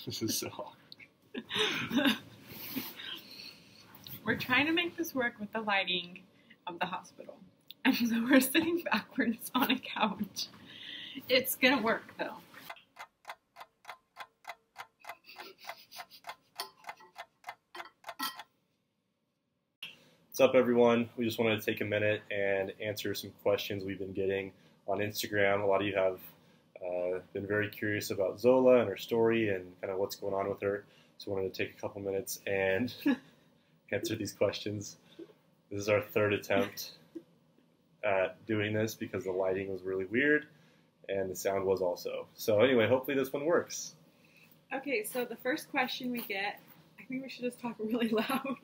This is so awkward. We're trying to make this work with the lighting of the hospital. And so we're sitting backwards on a couch. It's gonna work though. What's up, everyone? We just wanted to take a minute and answer some questions we've been getting on Instagram. A lot of you have been very curious about Zola and her story and kind of what's going on with her. So we wanted to take a couple minutes and answer these questions. This is our third attempt at doing this because the lighting was really weird and the sound was also. So anyway, hopefully this one works. Okay, so the first question we get, I think we should just talk really loud,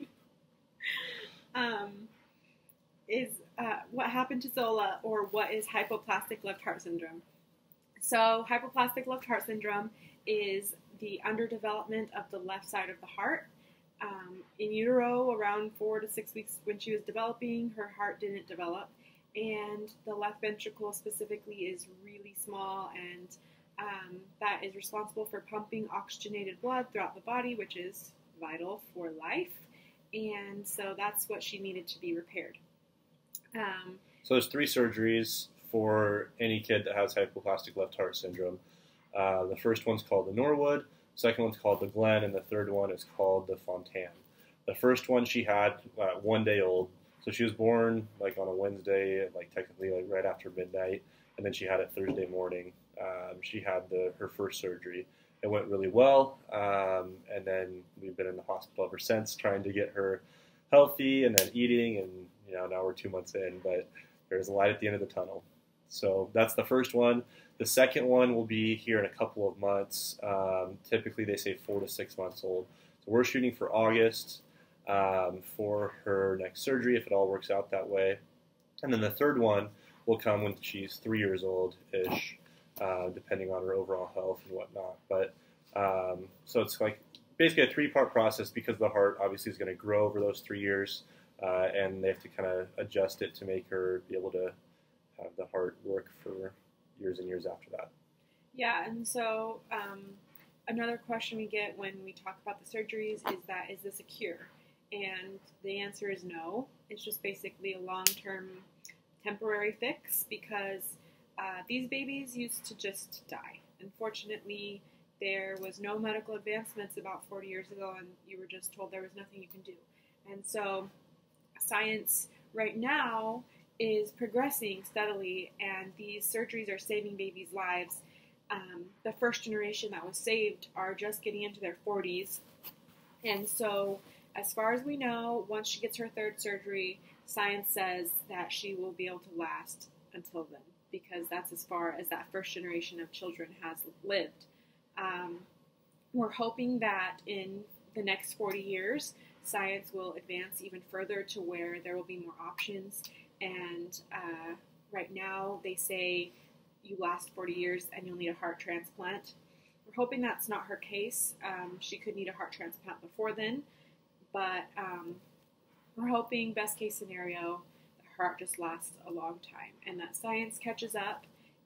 is what happened to Zola, or what is hypoplastic left heart syndrome? So hypoplastic left heart syndrome is the underdevelopment of the left side of the heart. In utero, around 4 to 6 weeks when she was developing, her heart didn't develop, and the left ventricle specifically is really small, and that is responsible for pumping oxygenated blood throughout the body, which is vital for life, and so that's what she needed to be repaired. So there's 3 surgeries for any kid that has hypoplastic left heart syndrome. The first one's called the Norwood, second one's called the Glen, and the third one is called the Fontan. The first one she had 1 day old, so she was born like on a Wednesday, like technically like right after midnight, and then she had it Thursday morning. She had her first surgery. It went really well, and then we've been in the hospital ever since trying to get her healthy and then eating, and now we're 2 months in, but there's a light at the end of the tunnel. So that's the first one. The second one will be here in a couple of months. Typically they say 4 to 6 months old. So we're shooting for August for her next surgery if it all works out that way. And then the third one will come when she's 3 years old-ish, depending on her overall health and whatnot. But so it's like basically a 3-part process because the heart obviously is going to grow over those 3 years, and they have to kind of adjust it to make her be able to have the heart work for years and years after that. Yeah, and so another question we get when we talk about the surgeries is this a cure? And the answer is no. It's just basically a long-term temporary fix because these babies used to just die. Unfortunately, there was no medical advancements about 40 years ago, and you were just told there was nothing you can do. And so science right now is progressing steadily, and these surgeries are saving babies' lives. The first generation that was saved are just getting into their 40s. And so as far as we know, once she gets her third surgery, science says that she will be able to last until then, because that's as far as that first generation of children has lived. We're hoping that in the next 40 years, science will advance even further to where there will be more options. And right now they say you last 40 years and you'll need a heart transplant. We're hoping that's not her case. She could need a heart transplant before then, but we're hoping best case scenario, the heart just lasts a long time and that science catches up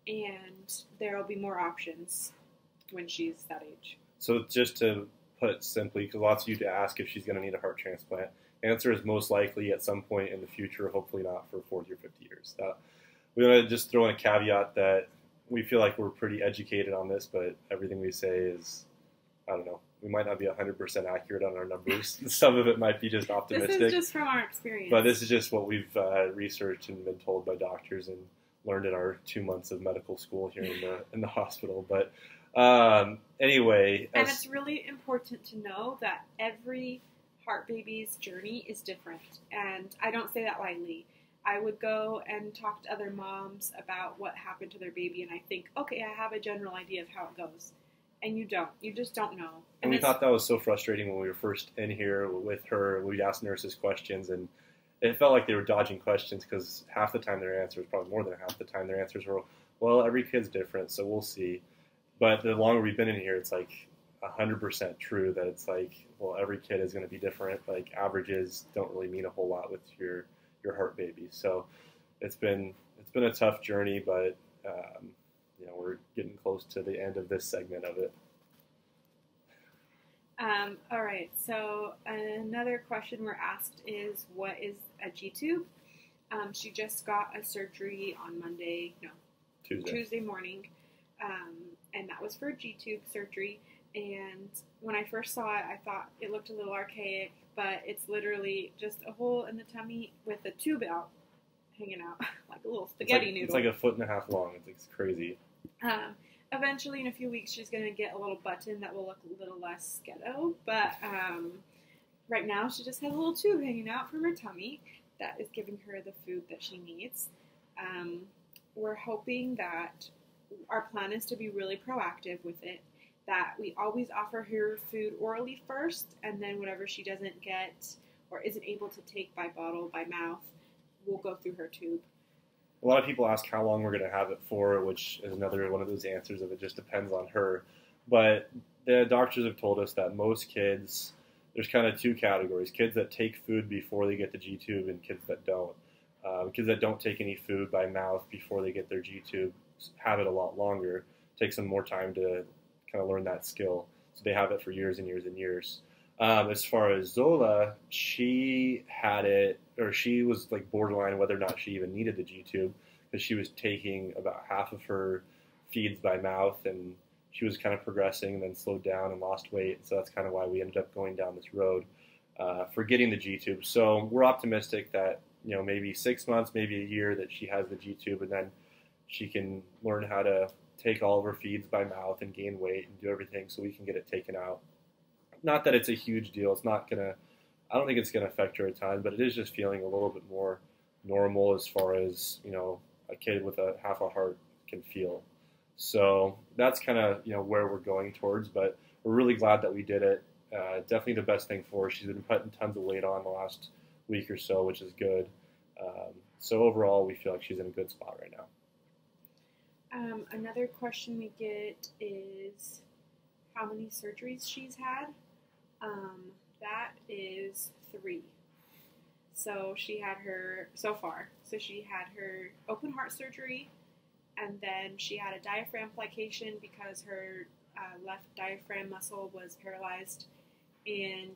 and there will be more options when she's that age. So just to put it simply, because lots of you ask if she's going to need a heart transplant, the answer is most likely at some point in the future, hopefully not for 40 or 50 years. We want to just throw in a caveat that we feel like we're pretty educated on this, but everything we say is, I don't know, we might not be 100% accurate on our numbers. Some of it might be just optimistic. This is just from our experience. But this is just what we've researched and been told by doctors and learned in our 2 months of medical school here in the hospital. But anyway. And it's really important to know that every heart baby's journey is different. And I don't say that lightly. I would go and talk to other moms about what happened to their baby, and I think, okay, I have a general idea of how it goes. And you don't. You just don't know. And we thought that was so frustrating when we were first in here with her. We asked nurses questions, and it felt like they were dodging questions because half the time their answers, probably more than half the time, their answers were, well, every kid's different, so we'll see. But the longer we've been in here, it's like 100% true that it's like, well, every kid is going to be different. Like averages don't really mean a whole lot with your heart baby. So it's been a tough journey, but we're getting close to the end of this segment of it. All right, so another question we're asked is, what is a G-tube? She just got a surgery on Tuesday morning, and that was for a G-tube surgery. And when I first saw it, I thought it looked a little archaic, but it's literally just a hole in the tummy with a tube hanging out, like a little spaghetti noodle. It's like 1.5 feet long. It's crazy. Eventually, in a few weeks, she's going to get a little button that will look a little less ghetto, but right now she just has a little tube hanging out from her tummy that is giving her the food that she needs. We're hoping that our plan is to be really proactive with it, that we always offer her food orally first, and then whatever she doesn't get or isn't able to take by bottle, by mouth, we'll go through her tube. A lot of people ask how long we're going to have it for, which is another one of those answers of it just depends on her. But the doctors have told us that most kids, there's kind of two categories: kids that take food before they get the G-tube and kids that don't. Kids that don't take any food by mouth before they get their G-tube have it a lot longer. It takes them more time to kind of learn that skill. So they have it for years and years and years. As far as Zola, she had it, or she was like borderline whether or not she even needed the G-tube, because she was taking about half of her feeds by mouth, and she was kind of progressing and then slowed down and lost weight. So that's kind of why we ended up going down this road for getting the G-tube. So we're optimistic that, maybe 6 months, maybe a year that she has the G-tube, and then she can learn how to take all of her feeds by mouth and gain weight and do everything so we can get it taken out. Not that it's a huge deal. It's not going to, I don't think it's going to affect her a ton, but it is just feeling a little bit more normal as far as, a kid with a half a heart can feel. So that's kind of, where we're going towards, but we're really glad that we did it. Definitely the best thing for her. She's been putting tons of weight on the last week or so, which is good. So overall, we feel like she's in a good spot right now. Another question we get is how many surgeries she's had. That is 3. So she had her, so far, so she had her open heart surgery, and then she had a diaphragm plication because her left diaphragm muscle was paralyzed, and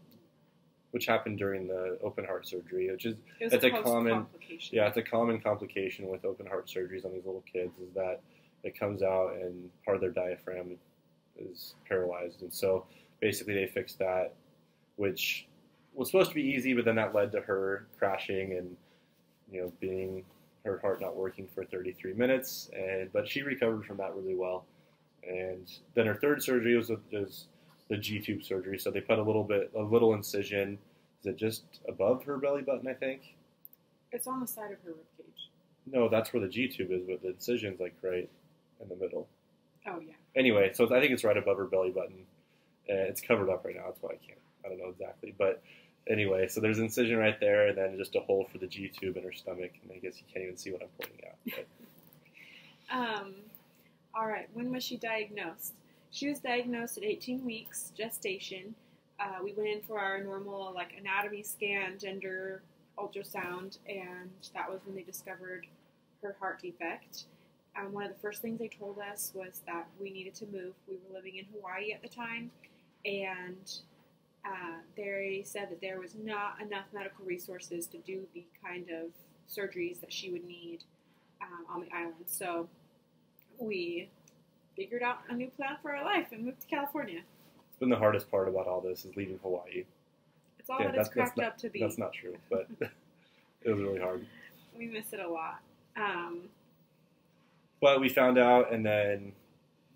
which happened during the open heart surgery, which is it's a common complication. Yeah, it's a common complication with open heart surgeries on these little kids, is that it comes out and part of their diaphragm is paralyzed, and so basically they fixed that, which was supposed to be easy, but then that led to her crashing and being her heart not working for 33 minutes, but she recovered from that really well. And then her third surgery was the G-tube surgery, so they put a little incision. Is it just above her belly button, I think? It's on the side of her ribcage. No, that's where the G-tube is, but the incision's like right in the middle. Oh, yeah. Anyway, so I think it's right above her belly button. It's covered up right now, that's why I don't know exactly. But anyway, so there's an incision right there, and then just a hole for the G-tube in her stomach, and I guess you can't even see what I'm pointing at. All right, when was she diagnosed? She was diagnosed at 18 weeks gestation. We went in for our normal anatomy scan, gender ultrasound, and that was when they discovered her heart defect. One of the first things they told us was that we needed to move. We were living in Hawaii at the time, and they said that there was not enough medical resources to do the kind of surgeries that she would need on the island. So we figured out a new plan for our life and moved to California. It's been the hardest part about all this, is leaving Hawaii. It's all that it's cracked up to be. That's not true, but it was really hard. We miss it a lot. But we found out, and then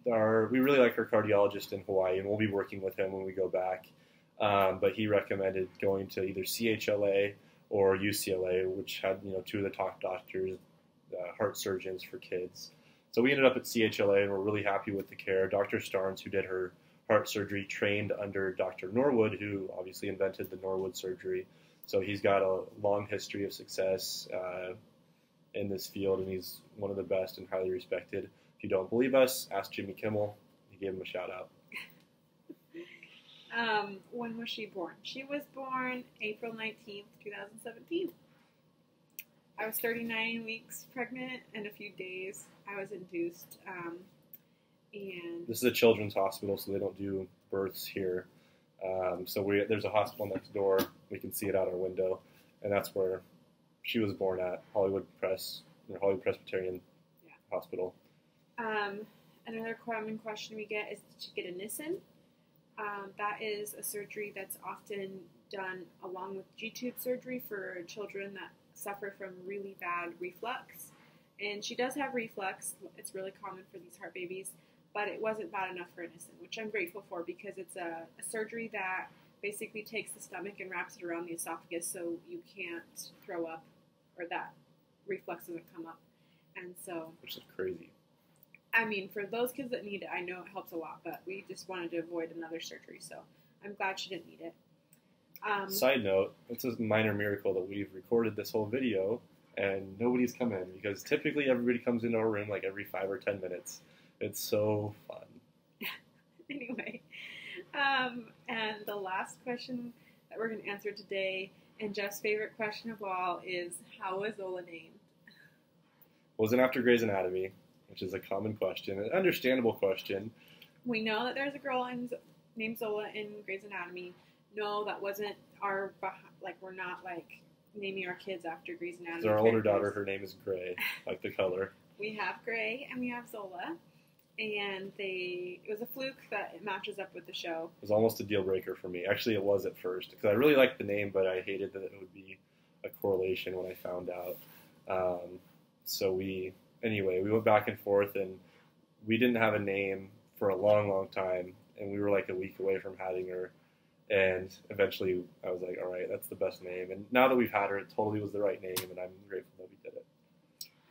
we really like our cardiologist in Hawaii, and we'll be working with him when we go back. But he recommended going to either CHLA or UCLA, which had 2 of the top doctors, heart surgeons for kids. So we ended up at CHLA, and we're really happy with the care. Dr. Starnes, who did her heart surgery, trained under Dr. Norwood, who obviously invented the Norwood surgery. So he's got a long history of success in this field, and he's one of the best and highly respected. If you don't believe us, ask Jimmy Kimmel. He gave him a shout out. When was she born? She was born April 19th, 2017. I was 39 weeks pregnant and a few days. I was induced. And this is a children's hospital, so they don't do births here. So there's a hospital next door. We can see it out our window, and that's where she was born at, Hollywood Presbyterian Hospital. Another common question we get is to get a Nissen. That is a surgery that's often done along with G-tube surgery for children that suffer from really bad reflux. And she does have reflux. It's really common for these heart babies, but it wasn't bad enough for a Nissen, which I'm grateful for because it's a surgery that basically takes the stomach and wraps it around the esophagus so you can't throw up or that reflux doesn't come up. And so, which is crazy. I mean, for those kids that need it, I know it helps a lot, but we just wanted to avoid another surgery, so I'm glad she didn't need it. Side note, it's a minor miracle that we've recorded this whole video and nobody's come in because typically everybody comes into our room like every 5 or 10 minutes. It's so fun. Anyway, and the last question that we're going to answer today, and Jeff's favorite question of all, is how was Zola named? Wasn't after Grey's Anatomy, which is a common question, an understandable question. We know that there's a girl named Zola in Grey's Anatomy. No, that wasn't our, we're not naming our kids after Grey's Anatomy. Our older daughter, her name is Grey, like the color. We have Grey and we have Zola, and it was a fluke that it matches up with the show. It was almost a deal breaker for me. Actually, it was at first because I really liked the name, but I hated that it would be a correlation when I found out. So we went back and forth, and we didn't have a name for a long, long time, and we were like a week away from having her. And eventually, I was like, all right, that's the best name. And now that we've had her, it totally was the right name, and I'm grateful that we did it.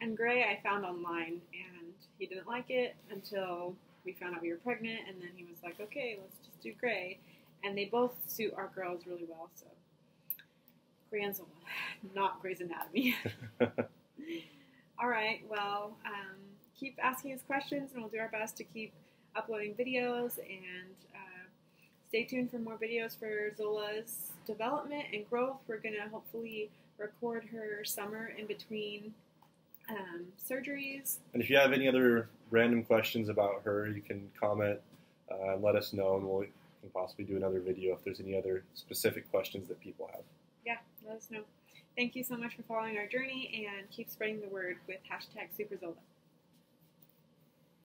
And Gray I found online, and he didn't like it until we found out we were pregnant, and then he was like, okay, let's just do Gray. And they both suit our girls really well, so Gray and Zola, not Grey's Anatomy. All right, well, keep asking us questions, and we'll do our best to keep uploading videos, and stay tuned for more videos for Zola's development and growth. We're going to hopefully record her summer in between surgeries. And if you have any other random questions about her, you can comment and let us know, and we can possibly do another video if there's any other specific questions that people have. Yeah, let us know. Thank you so much for following our journey, and keep spreading the word with #SuperZola.